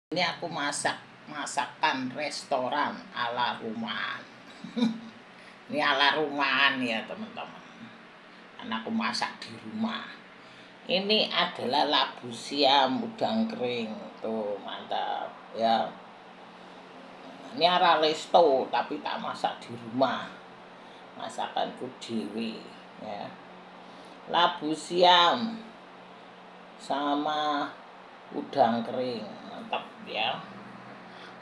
Ini aku masak masakan restoran ala rumahan. Ini ala rumahan ya teman-teman. Karena aku masak di rumah. Ini adalah labu siam udang kering. Tuh mantap ya. Ini ala resto tapi tak masak di rumah. Masakanku dewe ya. Labu siam sama udang kering, mantap ya.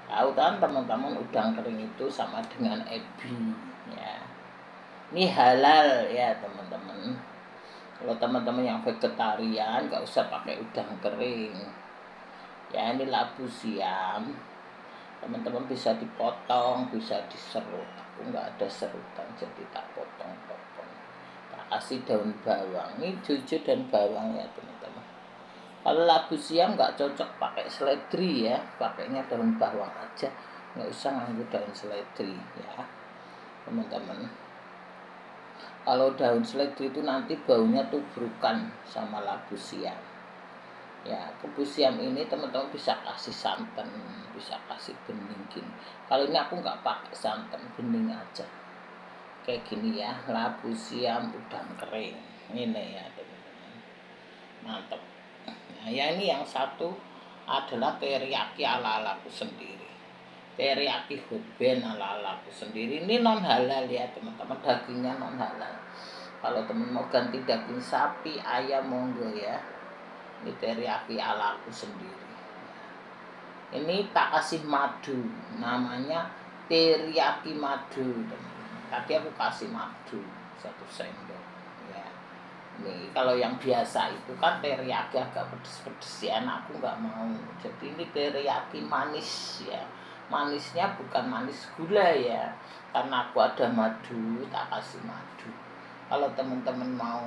Tahu kan teman-teman, udang kering itu sama dengan ebi ya. Ini halal ya teman-teman. Kalau teman-teman yang vegetarian nggak usah pakai udang kering ya. Ini labu siam, teman-teman bisa dipotong, bisa diserut. Aku nggak ada serutan jadi tak potong-potong, tak kasih daun bawang. Ini jujur dan bawang ya teman-teman. Kalau labu siam nggak cocok pakai seledri ya, pakainya daun bawang aja, nggak usah nganggo daun seledri ya teman-teman. Kalau daun seledri itu nanti baunya tubrukan sama labu siam ya. Labu siam ini teman-teman bisa kasih santan, bisa kasih bening gini. Kalau ini aku nggak pakai santan, bening aja kayak gini ya. Labu siam udang kering ini ya teman-teman, mantap. Nah, ya ini yang satu adalah teriyaki ala-alaku sendiri. Teriyaki hotben ala-alaku sendiri. Ini non halal ya teman-teman, dagingnya non halal. Kalau teman mau ganti daging sapi, ayam monggo ya. Ini teriyaki alaku sendiri. Ini tak kasih madu, namanya teriyaki madu teman-teman. Tadi aku kasih madu 1 sendok ya. Nih kalau yang biasa itu kan teriyaki agak pedes-pedes ya, aku nggak mau. Jadi ini teriyaki manis ya. Manisnya bukan manis gula ya, karena aku ada madu, tak kasih madu. Kalau teman-teman mau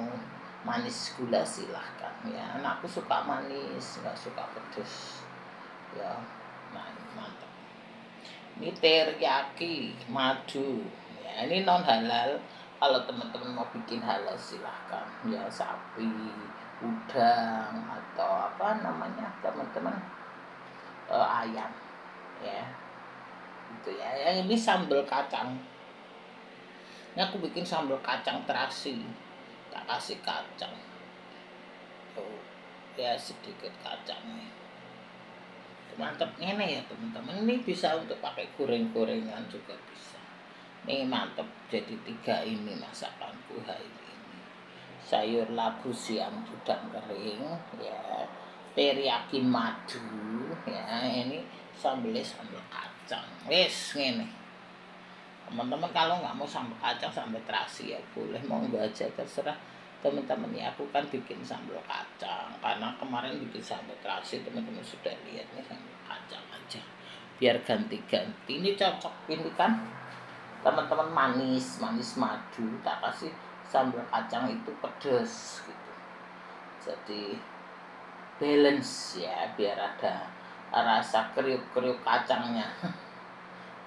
manis gula silahkan ya. Anakku suka manis, nggak suka pedes ya. Nah mantap. Ini teriyaki madu ya. Ini non halal. Kalau teman-teman mau bikin halal silahkan ya, sapi, udang atau apa namanya teman-teman, ayam ya gitu ya. Yang ini sambal kacang. Ini aku bikin sambal kacang terasi, tak kasih kacang tuh ya, sedikit kacang nih. Mantap ini ya teman-teman. Ini bisa untuk pakai goreng-gorengan juga bisa. Nih mantap, jadi 3 ini masakanku hari ini. Sayur labu siam udang kering ya, teriyaki madu ya, ini sambelnya sambal kacang. Wes ngene. Teman-teman kalau nggak mau sambal kacang, sambal terasi ya boleh, monggo aja terserah teman-teman ya. Aku kan bikin sambal kacang karena kemarin bikin sambal terasi, teman-teman sudah lihat nih, sambal kacang aja biar ganti-ganti. Ini cocok ini kan teman-teman, manis madu, tak kasih sambal kacang itu pedes gitu, jadi balance ya, biar ada rasa kriuk-kriuk kacangnya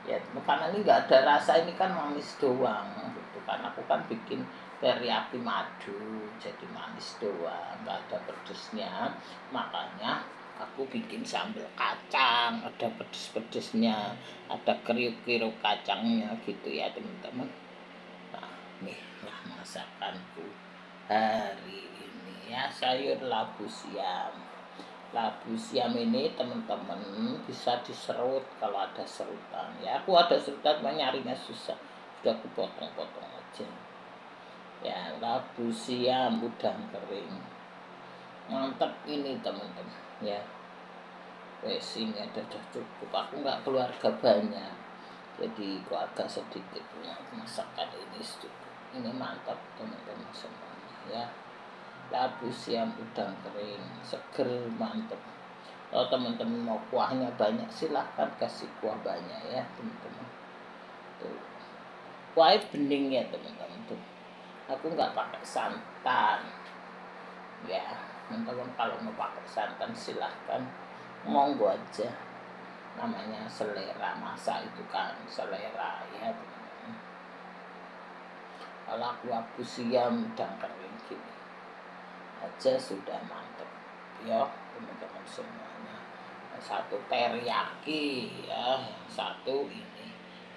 ya. Karena ini nggak ada rasa, ini kan manis doang gitu. Karena aku kan bikin teriyaki madu, jadi manis doang, nggak ada pedesnya. Makanya aku bikin sambal kacang, ada pedes-pedesnya, ada kriuk-kriuk kacangnya gitu ya teman-teman. Nah nih lah masakanku hari ini ya, sayur labu siam. Labu siam ini teman-teman bisa diserut kalau ada serutan ya. Aku ada serutan, nyarinya susah, sudah aku potong-potong aja ya. Labu siam udang kering mantap ini teman-teman ya. Wes ini ada cukup, aku nggak keluarga banyak, jadi keluarga sedikit punya masakan ini cukup. Ini mantap teman-teman semuanya ya. Labu siam udang kering seger, mantap. Kalau teman-teman mau kuahnya banyak silahkan kasih kuah banyak ya teman-teman. Tuh kuahnya bening ya teman-teman tuh. Aku nggak pakai santan ya teman-teman. Kalau mau pakai santan silahkan, monggo aja, namanya selera, masa itu kan selera ya teman-teman. Kalau aku labu siam udang kering gini aja sudah mantap ya teman-teman semuanya. satu teriyaki ya, satu ini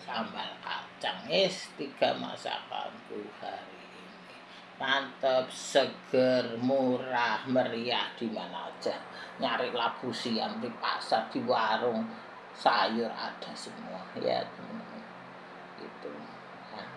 sambal kacang. 3 masakanku hari ini. Mantap, seger, murah, meriah di mana aja. Nyari labu siam di pasar, di warung, sayur ada semua ya teman-teman. Itu. Nah,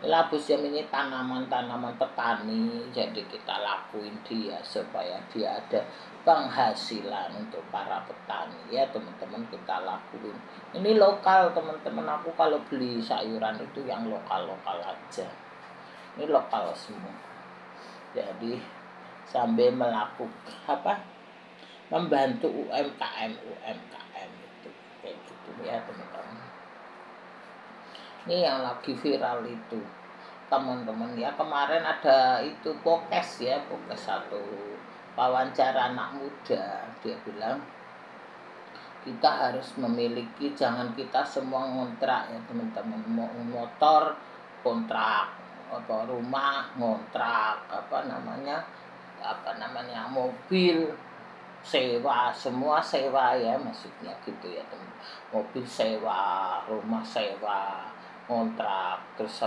labu siam ini tanaman-tanaman petani, jadi kita lakuin dia supaya dia ada penghasilan untuk para petani ya teman-teman, kita lakuin. Ini lokal teman-teman, aku kalau beli sayuran itu yang lokal-lokal aja. Ini lokal semua. Jadi sambil melakukan membantu UMKM itu kayak gitu ya teman-teman. Ini yang lagi viral itu teman-teman ya, kemarin ada itu podcast satu wawancara anak muda, dia bilang kita harus memiliki, jangan kita semua ngontrak ya teman-teman, mau motor kontrak, rumah ngontrak, mobil sewa, semua sewa ya, maksudnya gitu ya teman. Mobil sewa, rumah sewa, kontrak, terus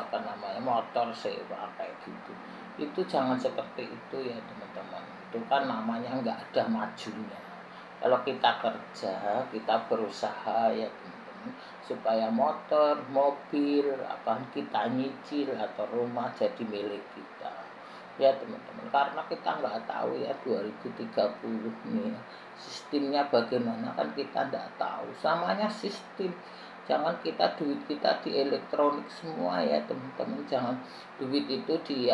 motor sewa kayak gitu. Itu jangan seperti itu ya teman-teman. Itu kan namanya nggak ada majunya. Kalau kita kerja, kita berusaha ya teman-teman, supaya motor, mobil, kita nyicil atau rumah jadi milik kita. Ya teman-teman, karena kita nggak tahu ya 2030 nih sistemnya bagaimana, kan kita nggak tahu. Samanya sistem, jangan duit kita di elektronik semua ya teman-teman, jangan duit itu di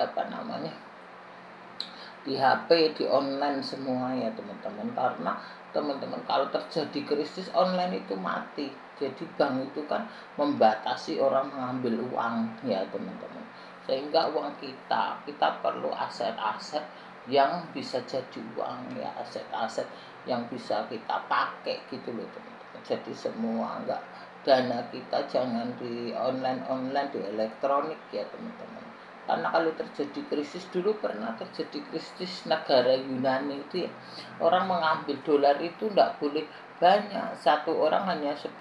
di HP, di online semua ya teman-teman, karena teman-teman kalau terjadi krisis online itu mati. Jadi bank itu kan membatasi orang mengambil uang ya teman-teman, sehingga uang kita perlu aset-aset yang bisa jadi uang ya, aset-aset yang bisa kita pakai gitu loh teman-teman. Jadi semua enggak, dana kita jangan di online di elektronik ya teman-teman. Karena kalau terjadi krisis, dulu pernah terjadi krisis negara Yunani itu ya, orang mengambil dolar itu enggak boleh banyak, satu orang hanya 10.000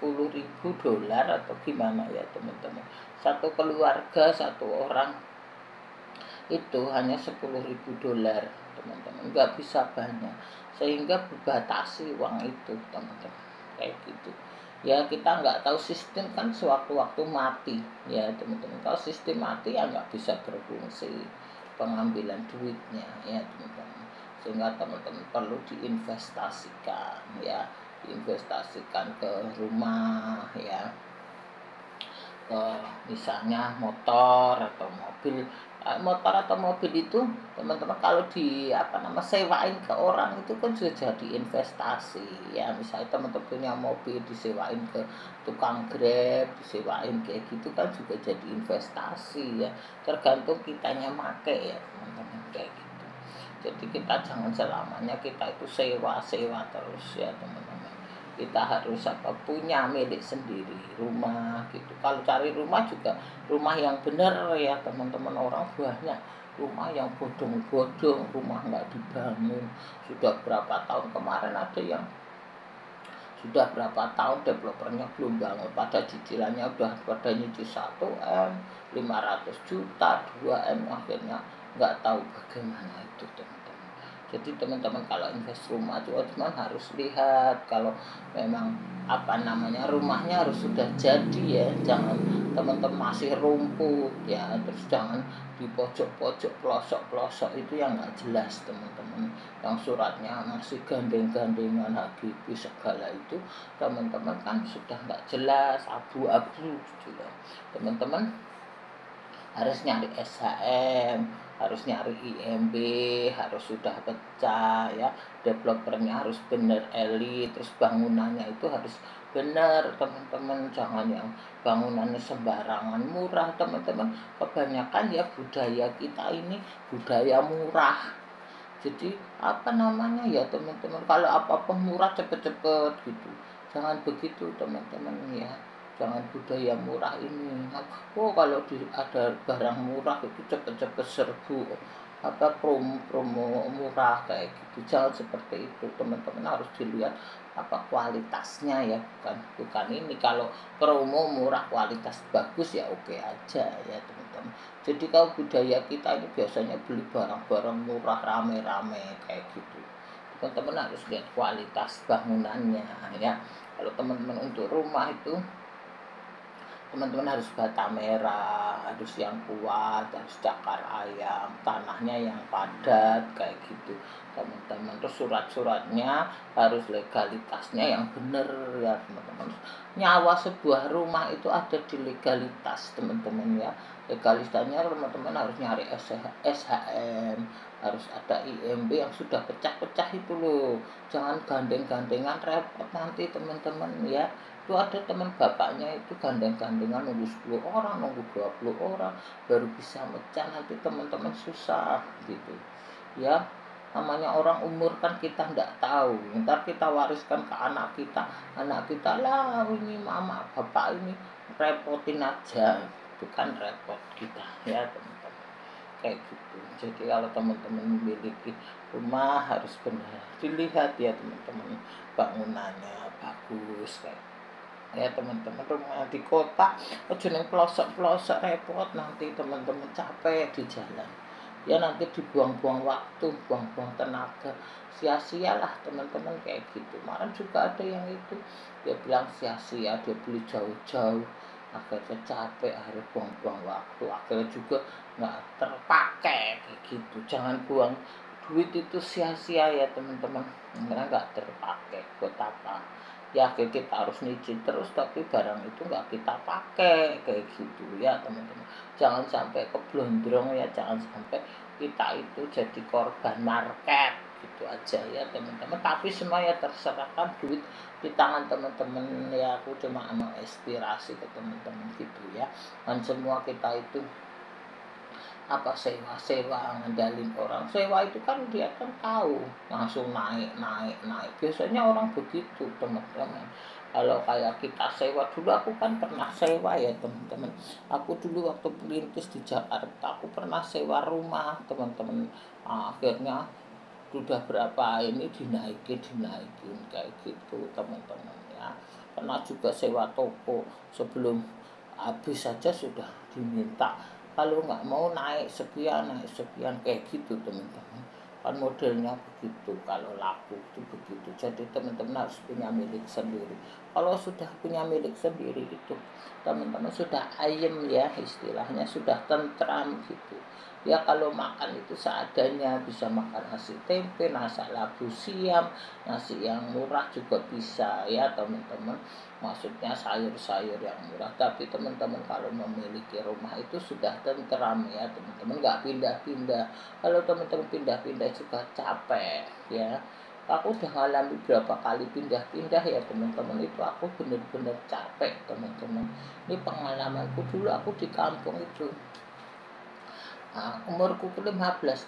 dolar atau gimana ya teman-teman. Satu keluarga, satu orang itu hanya 10.000 dolar teman-teman, nggak bisa banyak, sehingga dibatasi uang itu teman-teman kayak gitu ya. Kita nggak tahu sistem kan sewaktu-waktu mati ya teman-teman. Kalau sistem mati ya nggak bisa berfungsi pengambilan duitnya ya teman-teman, sehingga teman-teman perlu diinvestasikan ya, diinvestasikan ke rumah ya, ke misalnya motor atau mobil. Motor atau mobil itu teman-teman kalau sewain ke orang itu kan sudah jadi investasi ya. Misalnya teman-teman punya mobil disewain ke tukang Grab, disewain kayak gitu kan juga jadi investasi ya, tergantung kitanya make ya teman-teman kayak gitu. Jadi kita jangan selamanya kita itu sewa terus ya teman-teman. Kita harus punya milik sendiri, rumah gitu. Kalau cari rumah juga rumah yang benar ya teman-teman. Orang banyak rumah yang bodong-bodong, rumah nggak dibangun. Sudah berapa tahun, kemarin ada yang sudah berapa tahun developernya belum bangun, pada cicilannya udah pada nyicil 1M, 500 juta, 2M, akhirnya nggak tahu bagaimana itu teman-teman. Jadi teman-teman kalau invest rumah cuma harus lihat kalau memang rumahnya harus sudah jadi ya, jangan teman-teman masih rumput ya, terus jangan di pojok-pojok, pelosok-pelosok itu yang nggak jelas teman-teman, yang suratnya masih gandeng-gandengan HGB segala itu teman-teman kan sudah nggak jelas, abu-abu gitu ya. Teman-teman harus nyari SHM, harus nyari IMB, harus sudah pecah ya, developernya harus benar elit, terus bangunannya itu harus benar teman-teman, jangan yang bangunannya sembarangan murah teman-teman. Kebanyakan ya budaya kita ini budaya murah, jadi ya teman-teman, kalau apa-apa murah cepet-cepet gitu, jangan begitu teman-teman ya. Jangan budaya murah ini. Kalau ada barang murah itu cepet-cepet serbu promo murah kayak gitu. Jangan seperti itu teman-teman, harus dilihat apa kualitasnya ya, bukan ini. Kalau promo murah kualitas bagus ya oke aja ya teman-teman. Jadi kalau budaya kita ini biasanya beli barang-barang murah rame-rame kayak gitu. Teman-teman harus lihat kualitas bangunannya ya. Kalau teman-teman untuk rumah itu teman-teman harus bata merah, harus yang kuat, harus cakar ayam, tanahnya yang padat kayak gitu teman-teman. Terus surat-suratnya harus legalitasnya yang benar ya teman-teman. Nyawa sebuah rumah itu ada di legalitas teman-teman ya. Legalitasnya teman-teman harus nyari SHM, harus ada IMB yang sudah pecah-pecah itu loh. Jangan gandeng-gandengan, repot nanti teman-teman ya. Itu ada teman bapaknya itu gandeng-gandengan nunggu 10 orang, nunggu 20 orang baru bisa mecah, nanti teman-teman susah gitu ya. Namanya orang umur kan kita nggak tahu, ntar kita wariskan ke anak kita lah ini mama bapak ini repotin aja, bukan repot kita ya teman-teman kayak gitu. Jadi kalau teman-teman memiliki rumah harus benar dilihat ya teman-teman, bangunannya bagus kayak ya teman-teman. Rumah di kota ojo ning pelosok-pelosok repot, nanti teman-teman capek di jalan ya, nanti dibuang-buang waktu, buang-buang tenaga, sia-sia lah teman-teman kayak gitu. Kemarin juga ada yang itu dia bilang sia-sia, dia beli jauh-jauh akhirnya capek, akhirnya buang-buang waktu, akhirnya juga nggak terpakai kayak gitu. Jangan buang duit itu sia-sia ya teman-teman, karena nggak terpakai buat apa ya. Kita harus nyicil terus tapi barang itu nggak kita pakai kayak gitu ya teman-teman. Jangan sampai keblondrong ya, jangan sampai kita itu jadi korban market gitu aja ya teman-teman. Tapi semua ya terserah, kan duit di tangan teman-teman ya. Aku cuma menginspirasi ke teman-teman gitu ya. Dan semua kita itu apa sewa ngandalin orang. Sewa itu kan dia kan tahu langsung naik. Biasanya orang begitu teman-teman. Kalau kayak kita sewa, dulu aku kan pernah sewa ya teman-teman. Aku dulu waktu perintis di Jakarta aku pernah sewa rumah teman-teman. Akhirnya sudah berapa ini dinaikin kayak gitu teman-teman ya. Pernah juga sewa toko, sebelum habis saja sudah diminta kalau nggak mau naik sekian kayak gitu teman-teman. Kan modelnya begitu, kalau laku itu begitu. Jadi teman-teman harus punya milik sendiri. Kalau sudah punya milik sendiri itu teman-teman sudah ayem ya, istilahnya sudah tentram gitu ya. Kalau makan itu seadanya, bisa makan nasi tempe, nasi labu siam, nasi yang murah juga bisa ya teman-teman. Maksudnya sayur-sayur yang murah. Tapi teman-teman kalau memiliki rumah itu sudah tentram ya teman-teman, nggak pindah-pindah. Kalau teman-teman pindah-pindah juga capek ya. Aku udah ngalami berapa kali pindah-pindah ya teman-teman, itu aku bener-bener capek teman-teman. Ini pengalamanku dulu aku di kampung itu. Umurku 15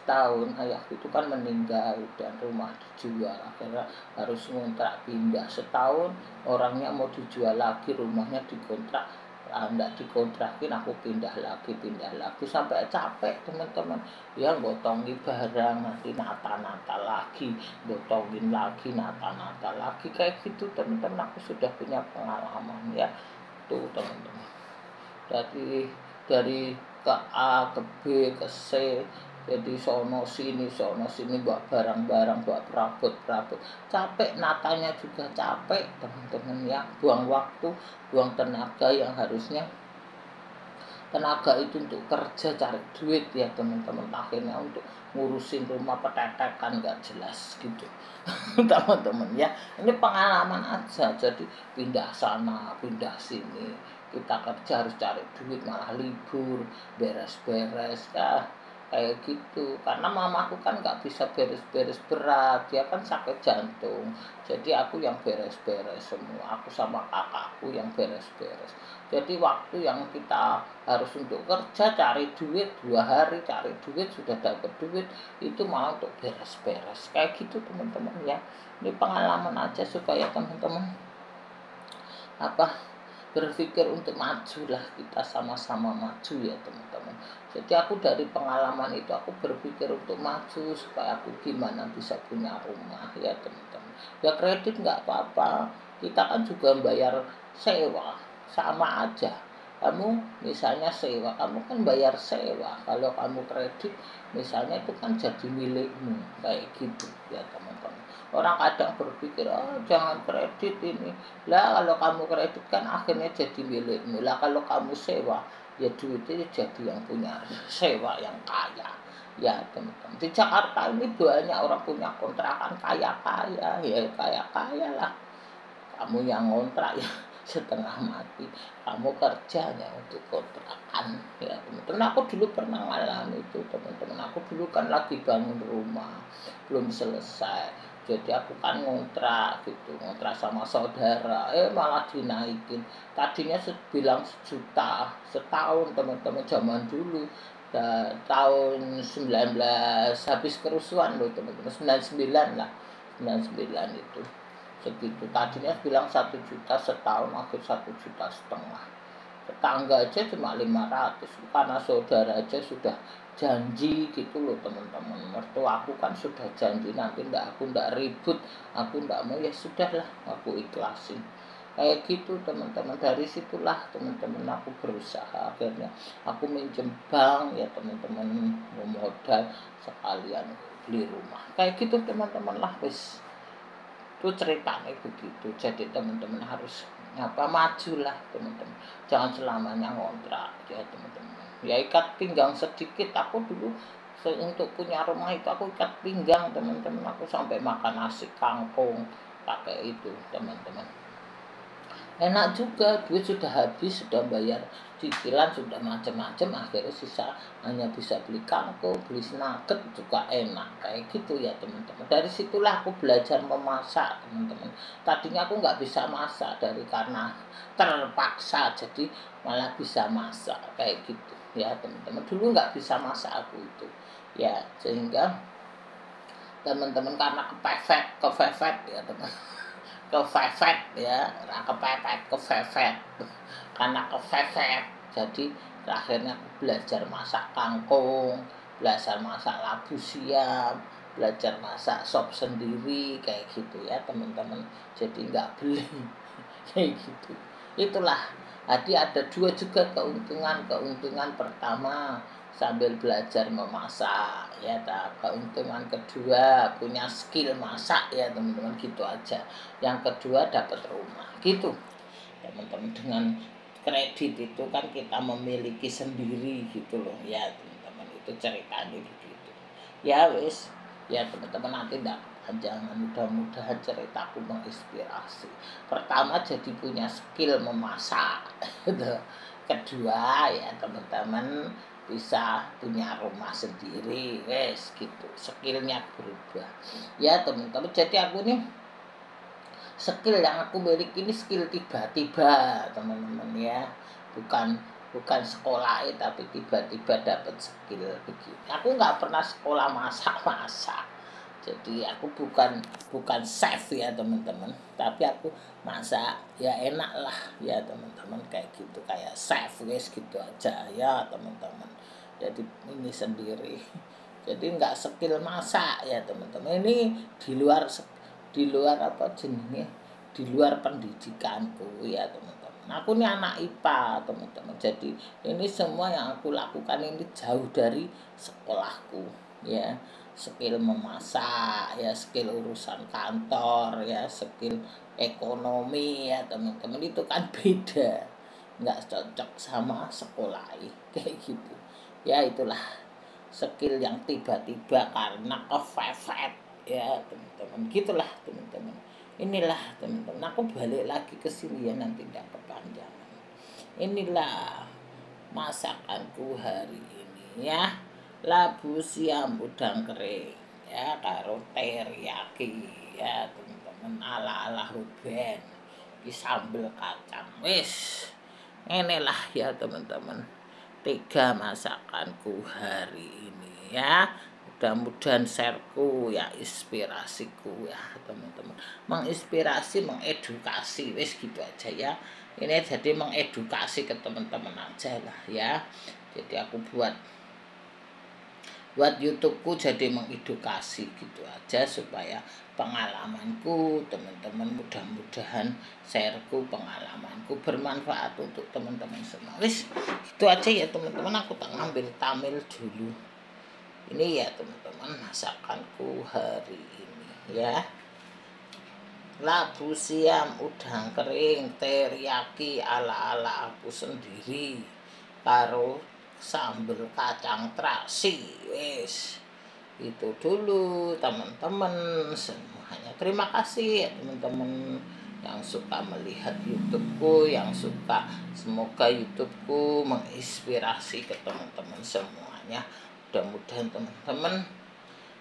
tahun ayahku itu kan meninggal dan rumah dijual, akhirnya harus ngontrak pindah setahun. Orangnya mau dijual lagi, rumahnya dikontrak, enggak dikontrakin, aku pindah lagi sampai capek teman-teman ya. Gotongi barang, nanti nata lagi, gotongin lagi, nata lagi kayak gitu teman-teman. Aku sudah punya pengalaman ya tuh teman-teman. Dari ke A ke B ke C, jadi sono sini buat barang-barang, buat perabot capek, natanya juga capek teman-teman ya. Buang waktu, buang tenaga yang harusnya tenaga itu untuk kerja cari duit ya teman-teman, akhirnya untuk ngurusin rumah petetekan nggak jelas gitu teman-teman ya. Ini pengalaman aja, jadi pindah sana pindah sini, kita kerja harus cari duit, malah libur beres-beres kayak gitu. Karena mamaku kan nggak bisa beres-beres berat, dia kan sakit jantung, jadi aku yang beres-beres semua, aku sama kakakku yang beres-beres. Jadi waktu yang kita harus untuk kerja cari duit, 2 hari cari duit sudah dapat duit, itu malah untuk beres-beres kayak gitu teman-teman ya. Ini pengalaman aja supaya teman-teman berpikir untuk maju lah, kita sama-sama maju ya teman-teman. Jadi aku dari pengalaman itu aku berpikir untuk maju supaya aku gimana bisa punya rumah ya teman-teman. Ya kredit nggak apa-apa, kita kan juga bayar sewa, sama aja. Kamu misalnya sewa, kamu kan bayar sewa. Kalau kamu kredit misalnya itu kan jadi milikmu, kayak gitu ya teman-teman. Orang kadang berpikir, oh jangan kredit ini lah, kalau kamu kredit kan akhirnya jadi milikmu lah. Kalau kamu sewa ya duitnya jadi yang punya sewa yang kaya ya teman-teman. Di Jakarta ini banyak orang punya kontrakan kaya-kaya, ya kaya-kaya lah. Kamu yang ngontrak ya setengah mati, kamu kerjanya untuk kontrakan ya teman-teman. Aku dulu pernah ngalamin itu teman-teman. Aku dulu kan lagi bangun rumah belum selesai, jadi aku kan ngontrak gitu, ngontrak sama saudara, malah dinaikin. Tadinya bilang 1 juta setahun teman-teman, zaman dulu tahun 19 habis kerusuhan loh teman-teman, 99 lah, 99 itu segitu. Tadinya bilang 1 juta setahun, akhir 1,5 juta. Tetangga aja cuma 500, karena saudara aja sudah janji gitu loh teman-teman. Mertua aku kan sudah janji nanti aku ndak ribut, aku ndak mau, ya sudahlah aku ikhlasin kayak gitu teman-teman. Dari situlah teman-teman aku berusaha, akhirnya aku minjem bank ya teman-teman, modal sekalian beli rumah kayak gitu teman-teman lah. Wis itu ceritanya begitu. Jadi teman-teman harus maju lah teman-teman, jangan selamanya ngontrak ya teman-teman. Ya ikat pinggang sedikit, aku dulu untuk punya rumah itu aku ikat pinggang teman-teman. Aku sampai makan nasi kangkung pakai itu teman-teman. Enak juga, duit sudah habis, sudah bayar cicilan, sudah macam-macam, akhirnya sisa hanya bisa beli kangkung, beli nugget juga enak kayak gitu ya teman-teman. Dari situlah aku belajar memasak teman-teman. Tadinya aku nggak bisa masak, karena terpaksa jadi malah bisa masak kayak gitu ya teman-teman. Dulu nggak bisa masak aku itu ya, sehingga teman-teman karena kepepet ya teman, kepepet ya, kepepet karena kepepet. Jadi akhirnya aku belajar masak kangkung, belajar masak labu siam, belajar masak sop sendiri kayak gitu ya teman-teman. Jadi nggak beli kayak gitu. Itulah, jadi ada dua juga keuntungan pertama sambil belajar memasak ya, keuntungan kedua punya skill masak ya teman-teman, gitu aja. Yang kedua dapat rumah gitu teman-teman. Dengan kredit itu kan kita memiliki sendiri gitu loh ya teman-teman. Itu ceritanya begitu ya. Wis ya teman-teman, nanti enggak kepanjangan, mudah-mudahan ceritaku menginspirasi. Pertama, jadi punya skill memasak. Kedua ya teman-teman, bisa punya rumah sendiri, wes gitu, skillnya berubah ya teman-teman. Jadi aku nih, skill yang aku miliki ini skill tiba-tiba teman-teman ya, bukan sekolah tapi tiba-tiba dapat skill begini. Aku nggak pernah sekolah masak, jadi aku bukan chef ya teman-teman, tapi aku masak ya enak lah ya teman-teman, kayak gitu, kayak chef guys gitu aja ya teman-teman. Jadi ini sendiri, jadi nggak skill masak ya teman-teman. Ini di luar apa jenisnya, di luar pendidikanku ya teman-teman. Aku ini anak IPA teman-teman, jadi ini semua yang aku lakukan ini jauh dari sekolahku ya. Skill memasak ya, skill urusan kantor ya, skill ekonomi ya teman-teman, itu kan beda, nggak cocok sama sekolah kayak gitu ya. Itulah skill yang tiba-tiba karena kepepet ya teman-teman, gitulah teman-teman. Inilah teman-teman, aku balik lagi ke sini ya, nanti tidak kepanjangan. Inilah masakanku hari ini ya, labu siam udang kering ya karo teriyaki ya teman-teman, ala-ala Ruben di sambel kacang. Wis inilah ya teman-teman, 3 masakanku hari ini ya. Mudah-mudahan shareku ya, inspirasiku ya teman-teman, menginspirasi, mengedukasi, wis gitu aja ya. Ini jadi mengedukasi ke teman-teman aja lah ya. Jadi aku buat YouTubeku jadi mengedukasi gitu aja, supaya pengalamanku, teman-teman. Mudah-mudahan shareku, pengalamanku bermanfaat untuk teman-teman semua. Wis, itu aja ya teman-teman, aku tak ngambil tamil dulu. Ini ya teman-teman masakanku hari ini ya. Labu siam, udang kering, teriyaki ala-ala aku sendiri karo sambel kacang terasi. Wis, itu dulu teman-teman semuanya. Terima kasih ya teman-teman yang suka melihat YouTubeku, yang suka, semoga YouTubeku menginspirasi ke teman-teman semuanya. Mudah-mudahan teman-teman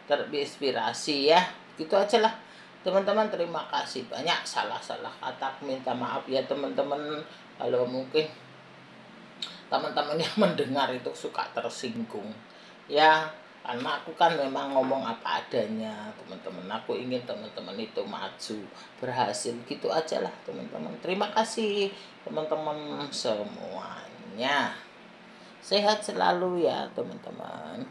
terinspirasi ya. Gitu aja lah teman-teman. Terima kasih banyak. Salah-salah kata minta maaf ya teman-teman, kalau mungkin teman-teman yang mendengar itu suka tersinggung ya, karena aku kan memang ngomong apa adanya teman-teman. Aku ingin teman-teman itu maju, berhasil, gitu aja lah teman-teman. Terima kasih teman-teman semuanya. Sehat selalu ya teman-teman.